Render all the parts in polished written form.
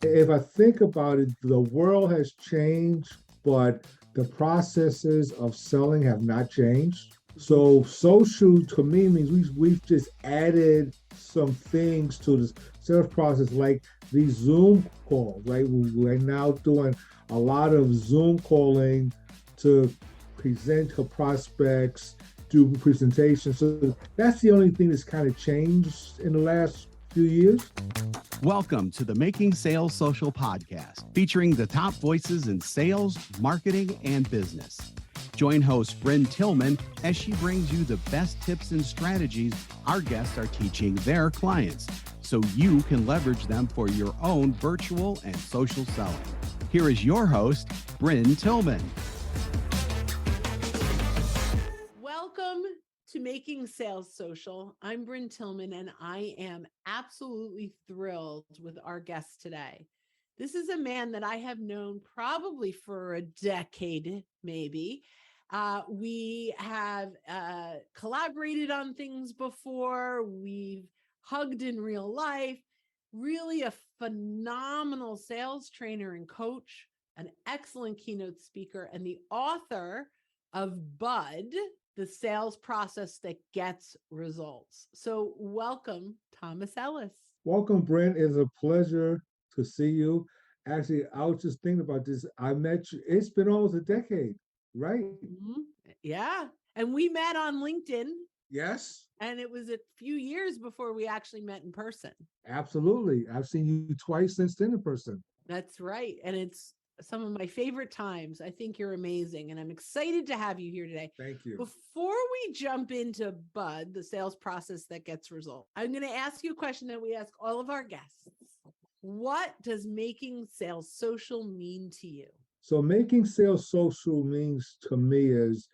If I think about it, the world has changed, but the processes of selling have not changed. Mhm. So social to me means we've just added some things to the sales process, like these Zoom calls, right? We're now doing a lot of Zoom calling to present to prospects, do presentations. So that's the only thing that's kind of changed in the last few years. Welcome to the Making Sales Social podcast, featuring the top voices in sales, marketing, and business. Join host Bryn Tillman as she brings you the best tips and strategies our guests are teaching their clients, so you can leverage them for your own virtual and social selling. Here is your host, Bryn Tillman. Welcome to Making Sales Social. I'm Bryn Tillman, and I am absolutely thrilled with our guest today. This is a man that I have known probably for a decade, maybe. We have collaborated on things before. We've hugged in real life. Really a phenomenal sales trainer and coach, an excellent keynote speaker, and the author of B.U.D, the sales process that gets results. So welcome, Thomas Ellis. Welcome, Brent. It's a pleasure to see you. Actually, I was just thinking about this. I met you, it's been almost a decade, right? Mhm. Yeah. And we met on LinkedIn, Yes, and it was a few years before we actually met in person. absolutely. I've seen you twice since then in person. That's right. And it's some of my favorite times. I think you're amazing. And I'm excited to have you here today. Thank you. Before we jump into B.U.D, the sales process that gets results, I'm going to ask you a question that we ask all of our guests. What does making sales social mean to you? So, making sales social means to me is,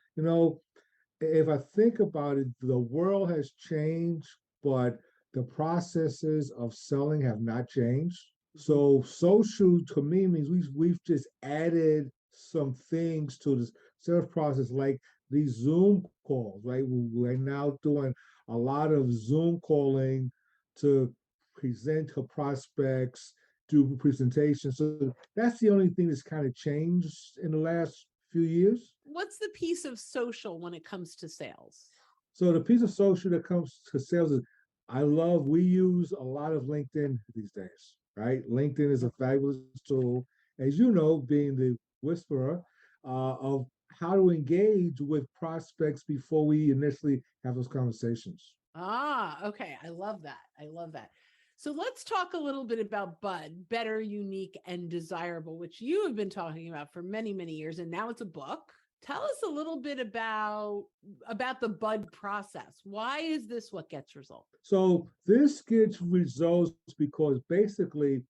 if I think about it, the world has changed, but the processes of selling have not changed. Mhm. So social to me means we've just added some things to the sales process, like these Zoom calls, right? We're now doing a lot of Zoom calling to present to prospects, do presentations. So that's the only thing that's kind of changed in the last few years. What's the piece of social when it comes to sales? So the piece of social that comes to sales is we use a lot of LinkedIn these days, right? LinkedIn is a fabulous tool, as you know, being the whisperer of how to engage with prospects before we initially have those conversations. Okay. I love that. I love that. So let's talk a little bit about B.U.D, better, unique, and desirable, which you have been talking about for many, many years, and now it's a book. Tell us a little bit about the B.U.D process. Why is this what gets results? So this gets results because basically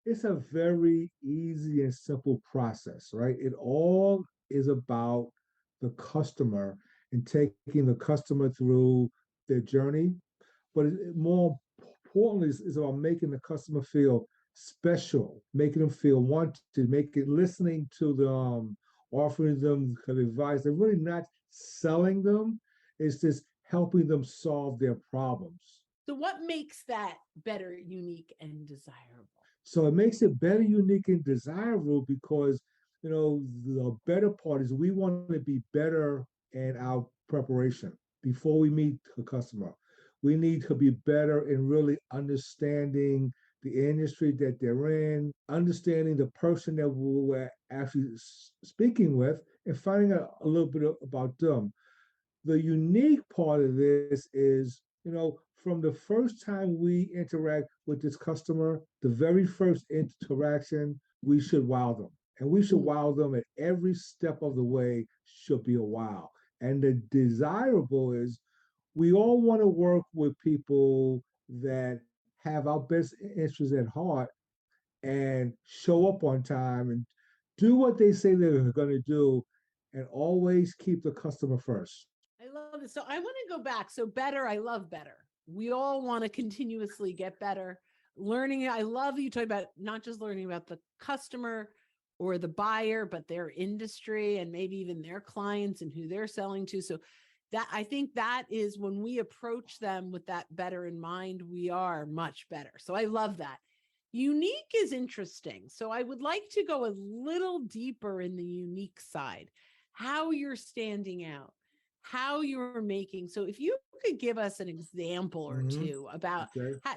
it's a very easy and simple process, right? It all is about the customer and taking the customer through their journey. But more importantly, is about making the customer feel special, making them feel wanted, making listening to them, offering them advice. They're really not selling them. It's just helping them solve their problems. So what makes that better, unique, and desirable? So it makes it better, unique, and desirable because the better part is we want to be better in our preparation before we meet the customer. We need to be better in really understanding the industry that they're in, understanding the person that we're actually speaking with, and finding out a little bit about them. The unique part of this is, from the first time we interact with this customer, the very first interaction, we should wow them. And we should Mhm. wow them at every step of the way, should be a wow. And the desirable is we all want to work with people that have our best interests at heart and show up on time and do what they say they're going to do and always keep the customer first. I love it. So I want to go back. So better, I love better. We all want to continuously get better. Learning, I love you talking about not just learning about the customer or the buyer, but their industry and maybe even their clients and who they're selling to. So that I think that is when we approach them with that better in mind, we are much better. So I love that. Unique is interesting. So I would like to go a little deeper in the unique side, how you're standing out, how you're making. So if you could give us an example or Mm-hmm. two about Okay. how,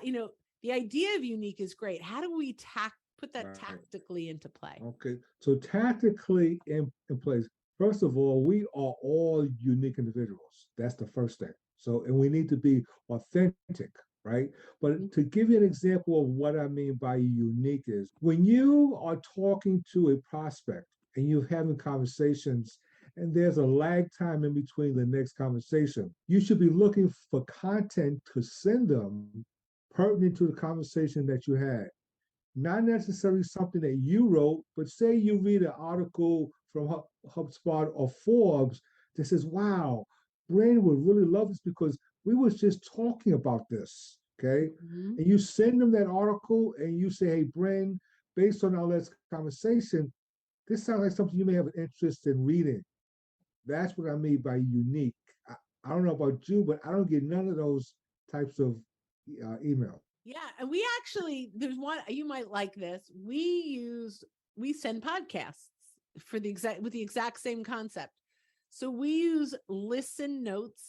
the idea of unique is great. How do we put that Right. tactically into play? Okay. So tactically in place, first of all, we are all unique individuals. That's the first thing. So, and we need to be authentic, right? But to give you an example of what I mean by unique is when you are talking to a prospect and you're having conversations and there's a lag time in between the next conversation, you should be looking for content to send them pertinent to the conversation that you had, not necessarily something that you wrote, but say you read an article from HubSpot or Forbes that says, wow, Brand would really love this because we was just talking about this, okay? Mm-hmm. And you send them that article and you say, hey, Brand, based on our last conversation, this sounds like something you may have an interest in reading. That's what I mean by unique. I don't know about you, but I don't get none of those types of email. Yeah, and we actually there's one you might like this. We send podcasts for the exact same concept. So we use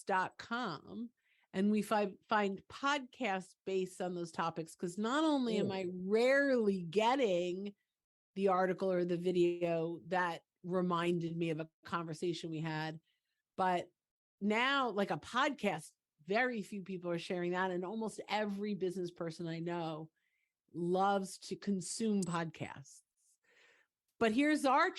listennotes.com and we find podcasts based on those topics because not only am I rarely getting the article or the video that reminded me of a conversation we had, but now like a podcast, very few people are sharing that. And almost every business person I know loves to consume podcasts. But here's our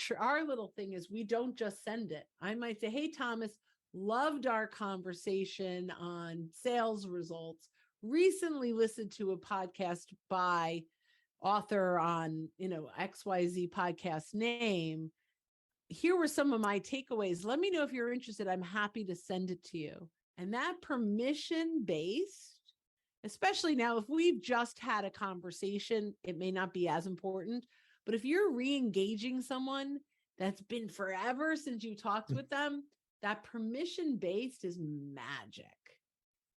little thing is we don't just send it. I might say, hey, Thomas, loved our conversation on sales results. Recently listened to a podcast by author on, XYZ podcast name. Here were some of my takeaways. Let me know if you're interested. I'm happy to send it to you. And that permission based, especially now, if we've just had a conversation, it may not be as important. But if you're re-engaging someone that's been forever since you talked with them, that permission based is magic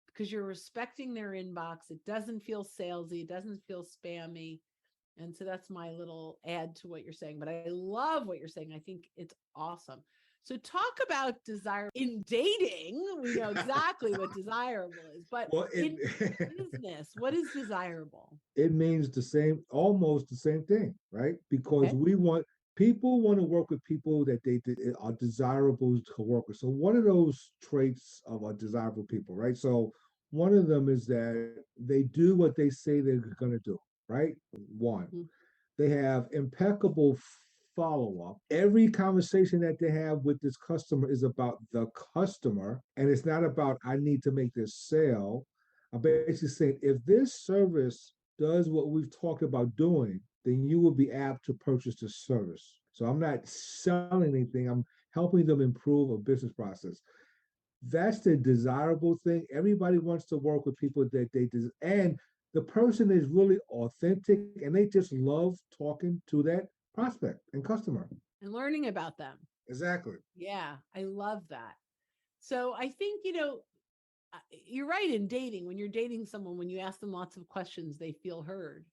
because you're respecting their inbox. It doesn't feel salesy. It doesn't feel spammy. And so that's my little add to what you're saying. But I love what you're saying. I think it's awesome. So talk about desire in dating. We know exactly what desirable is, but Well, in business, what is desirable? it means the same, almost the same thing, right? Because Okay. we want people want to work with people that they are desirable to work with. So one of those traits of a desirable people, right? So one of them is that they do what they say they're going to do, right? One, Mhm. they have impeccable follow up. Every conversation that they have with this customer is about the customer, and it's not about, I need to make this sale. I'm basically saying, if this service does what we've talked about doing, then you will be apt to purchase the service. So I'm not selling anything, I'm helping them improve a business process. That's the desirable thing. Everybody wants to work with people that and the person is really authentic and they just love talking to that prospect and customer. And learning about them. Exactly. Yeah, I love that. So I think, you're right in dating. When you're dating someone, when you ask them lots of questions, they feel heard.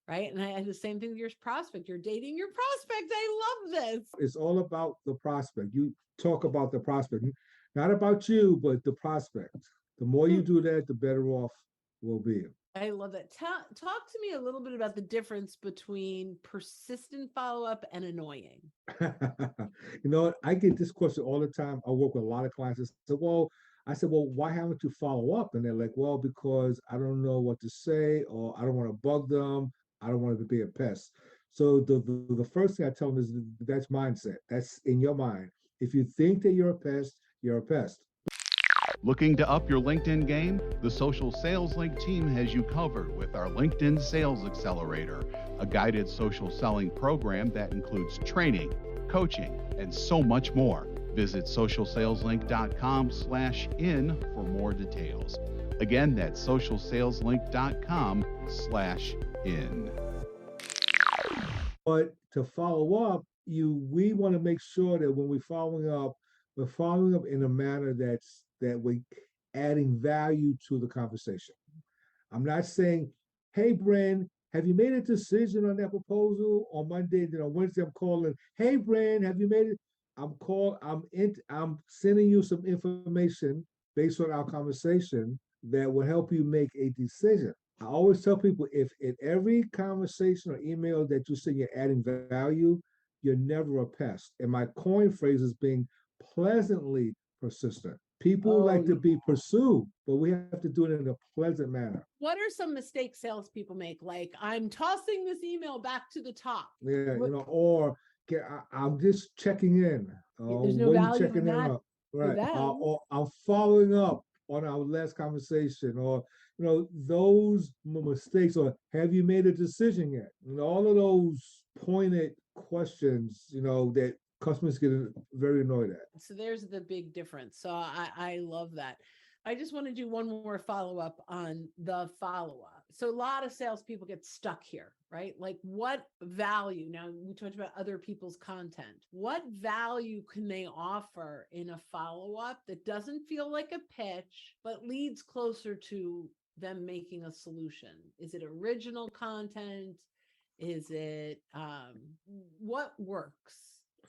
Right. And I had the same thing with your prospect. You're dating your prospect. I love this. It's all about the prospect. You talk about the prospect, not about you, but the prospect. The more you do that, the better off we'll be. I love that. Talk to me a little bit about the difference between persistent follow up and annoying. I get this question all the time. I work with a lot of clients. I said, well, why haven't you follow up? And they're like, well, because I don't know what to say, or I don't want to bug them. I don't want to be a pest. So the first thing I tell them is that's mindset. That's in your mind. If you think that you're a pest, you're a pest. Looking to up your LinkedIn game? The Social Sales Link team has you covered with our LinkedIn Sales Accelerator, a guided social selling program that includes training, coaching, and so much more. Visit socialsaleslink.com/in for more details. Again, that's socialsaleslink.com/in. But to follow up, we want to make sure that when we're following up in a manner that we adding value to the conversation. I'm not saying, hey, Bren, have you made a decision on that proposal on Monday? Then on Wednesday, I'm calling, hey, Brand, have you made it? I'm sending you some information based on our conversation that will help you make a decision. I always tell people if in every conversation or email that you send you're adding value, you're never a pest. And my coin phrase is being pleasantly persistent. People Oh, like to yeah. be pursued, but we have to do it in a pleasant manner. What are some mistakes salespeople make? Like, I'm tossing this email back to the top. Yeah, What, or I'm just checking in. there's no What are you value in checking in that on? for Right. them. Or I'm following up on our last conversation, or those mistakes, or have you made a decision yet? All of those pointed questions, that customers get very annoyed at. So there's the big difference. So I love that. I just want to do one more follow up on the follow up. So a lot of salespeople get stuck here, right? Like, what value? Now we talked about other people's content. What value can they offer in a follow up that doesn't feel like a pitch, but leads closer to them making a solution? Is it original content? Is it what works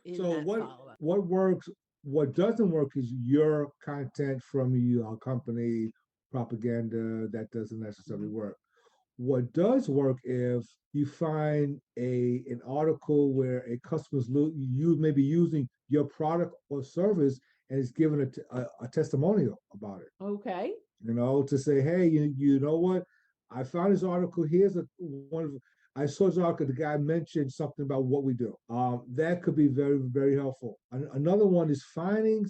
in So that what follow up? what works? What doesn't work is your content from your company propaganda. That doesn't necessarily work. What does work if you find an article where a customer's you may be using your product or service and is giving a testimonial about it. Okay. To say, hey, you know what? I found this article. Here's one of I saw this article. The guy mentioned something about what we do. That could be very, very helpful. Another one is finding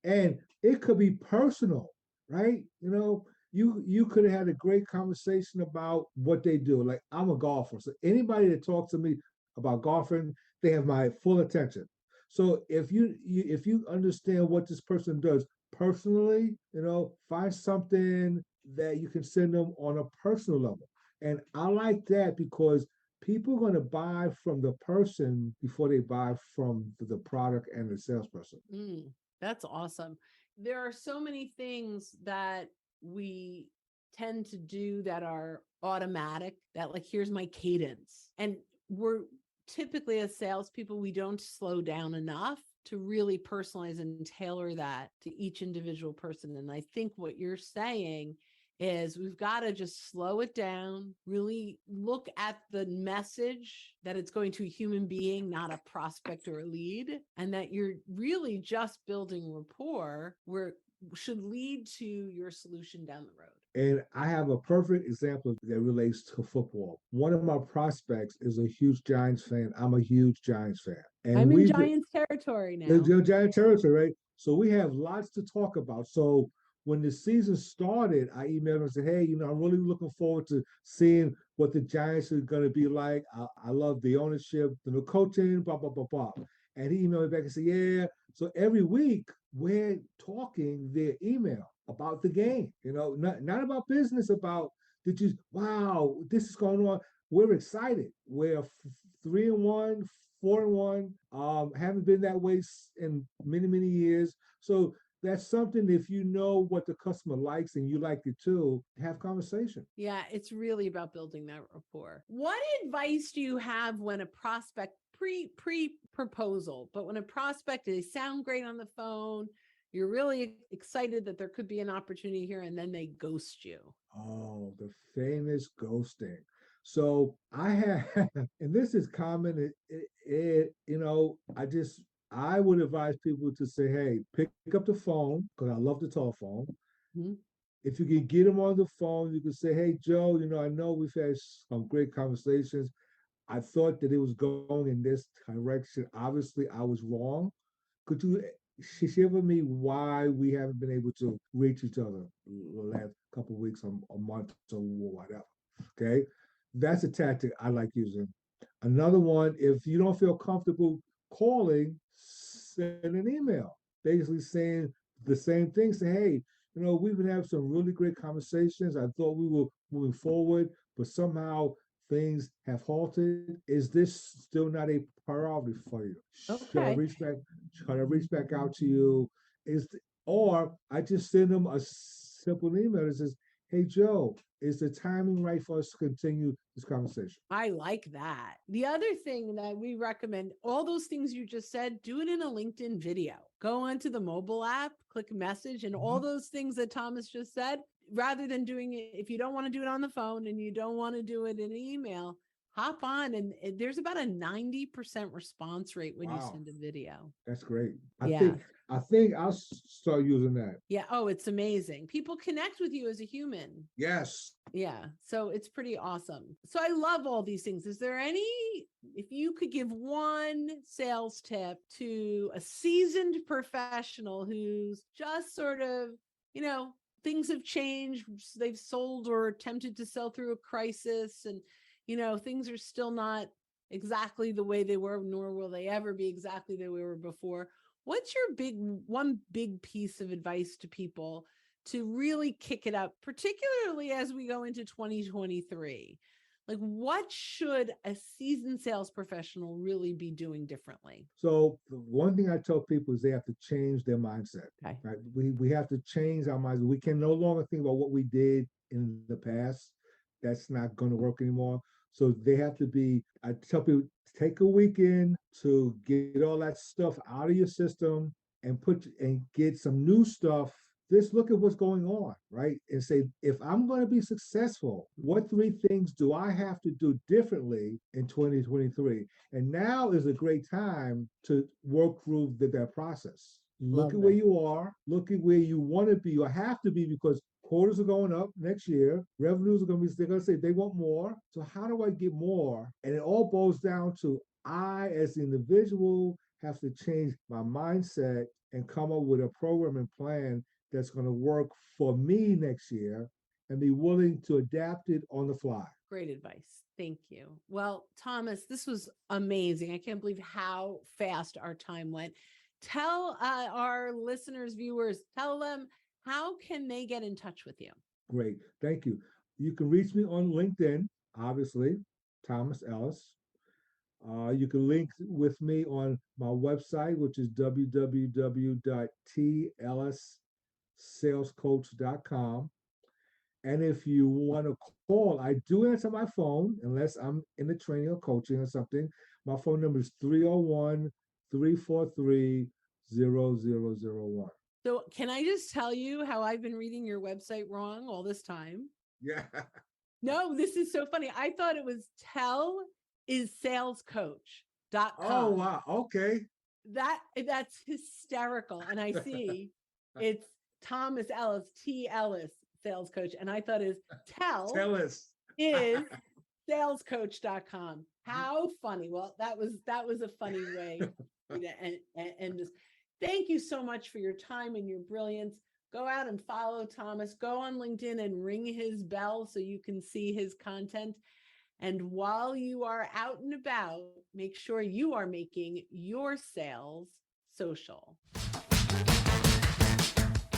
and it could be personal, right? You could have had a great conversation about what they do. Like, I'm a golfer, so anybody that talks to me about golfing, they have my full attention. So if you understand what this person does personally, find something that you can send them on a personal level. And I like that because people are going to buy from the person before they buy from the product and the salesperson. That's awesome. There are so many things that we tend to do that are automatic, that, like, here's my cadence. And we're typically, as salespeople, we don't slow down enough to really personalize and tailor that to each individual person. And I think what you're saying is we've got to just slow it down, really look at the message that it's going to a human being, not a prospect or a lead, and that you're really just building rapport where should lead to your solution down the road. And I have a perfect example that relates to football. One of my prospects is a huge Giants fan. I'm a huge Giants fan. And I'm in we've been Giants territory the, now. the Giant territory, right? So we have lots to talk about. So when the season started, I emailed him and said, hey, I'm really looking forward to seeing what the Giants are going to be like. I love the ownership, the new coaching, blah, blah, blah, blah. And he emailed me back and said, yeah. So every week we're talking via email about the game, not about business, about wow, this is going on. We're excited. We're 3-1, 4-1. Haven't been that way in many, many years. So that's something, if you know what the customer likes and you like it too, have conversation. Yeah, it's really about building that rapport. What advice do you have when a prospect pre proposal, but when a prospect, they sound great on the phone, you're really excited that there could be an opportunity here, and then they ghost you? Oh, the famous ghosting. So I have, and this is common. I would advise people to say, hey, pick up the phone because I love to talk phone. Mhm. If you can get them on the phone, you can say, hey, Joe, I know we've had some great conversations. I thought that it was going in this direction. Obviously, I was wrong. Could you share with me why we haven't been able to reach each other the last couple of weeks, a month, or whatever? Okay, that's a tactic I like using. Another one, if you don't feel comfortable calling, send an email, basically saying the same thing. Say, hey, we've been having some really great conversations. I thought we were moving forward, but somehow things have halted. Is this still not a priority for you? Should I Okay. reach back? Should I reach back out to you? Or I just send them a simple email that says, hey, Joe, is the timing right for us to continue this conversation? I like that. The other thing that we recommend, all those things you just said, do it in a LinkedIn video. Go onto the mobile app, click message, and all those things that Thomas just said, rather than doing it, if you don't want to do it on the phone and you don't want to do it in an email, hop on, and there's about a 90% response rate when you Wow. send a video. That's great. I Yeah. think I'll start using that. Yeah. Oh, it's amazing. People connect with you as a human. Yes. Yeah. So it's pretty awesome. So I love all these things. Is there any, if you could give one sales tip to a seasoned professional who's just sort of, things have changed, they've sold or attempted to sell through a crisis, and, things are still not exactly the way they were, nor will they ever be exactly the way they were before. What's your one big piece of advice to people to really kick it up, particularly as we go into 2023? Like, what should a seasoned sales professional really be doing differently? So the one thing I tell people is they have to change their mindset. Okay. Right? We have to change our minds. We can no longer think about what we did in the past. That's not going to work anymore. So they have to be, I tell people, take a weekend to get all that stuff out of your system and get some new stuff. Just look at what's going on, right? And say, if I'm going to be successful, what 3 things do I have to do differently in 2023? And now is a great time to work through that process. Look at where you are, look at where you want to be or have to be, because quotas are going up next year. Revenues are going to be, they're going to say they want more. So how do I get more? And it all boils down to I, as the individual, have to change my mindset and come up with a program and plan that's going to work for me next year and be willing to adapt it on the fly. Great advice. Thank you. Well, Thomas, this was amazing. I can't believe how fast our time went. Tell our listeners, viewers, tell them, how can they get in touch with you? Great. Thank you. You can reach me on LinkedIn, obviously, Thomas Ellis. You can link with me on my website, which is www.tellissalescoach.com. And if you want to call, I do answer my phone unless I'm in the training or coaching or something. My phone number is 301-343-0001. So can I just tell you how I've been reading your website wrong all this time? Yeah. No, this is so funny. I thought it was salescoach.com. Oh, wow. Okay. That's hysterical. And I see it's Thomas Ellis, T. Ellis, sales coach. And I thought is Tellis is salescoach.com. How funny. Well, that was a funny way to end this. Thank you so much for your time and your brilliance. Go out and follow Thomas. Go on LinkedIn and ring his bell so you can see his content. And while you are out and about, make sure you are making your sales social.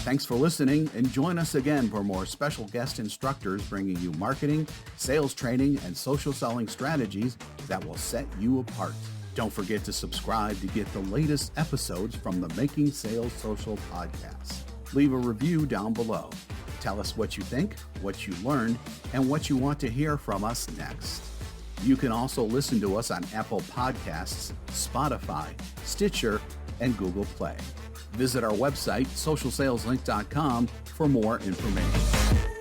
Thanks for listening, and join us again for more special guest instructors bringing you marketing, sales training, and social selling strategies that will set you apart. Don't forget to subscribe to get the latest episodes from the Making Sales Social podcast. Leave a review down below. Tell us what you think, what you learned, and what you want to hear from us next. You can also listen to us on Apple Podcasts, Spotify, Stitcher, and Google Play. Visit our website, socialsaleslink.com, for more information.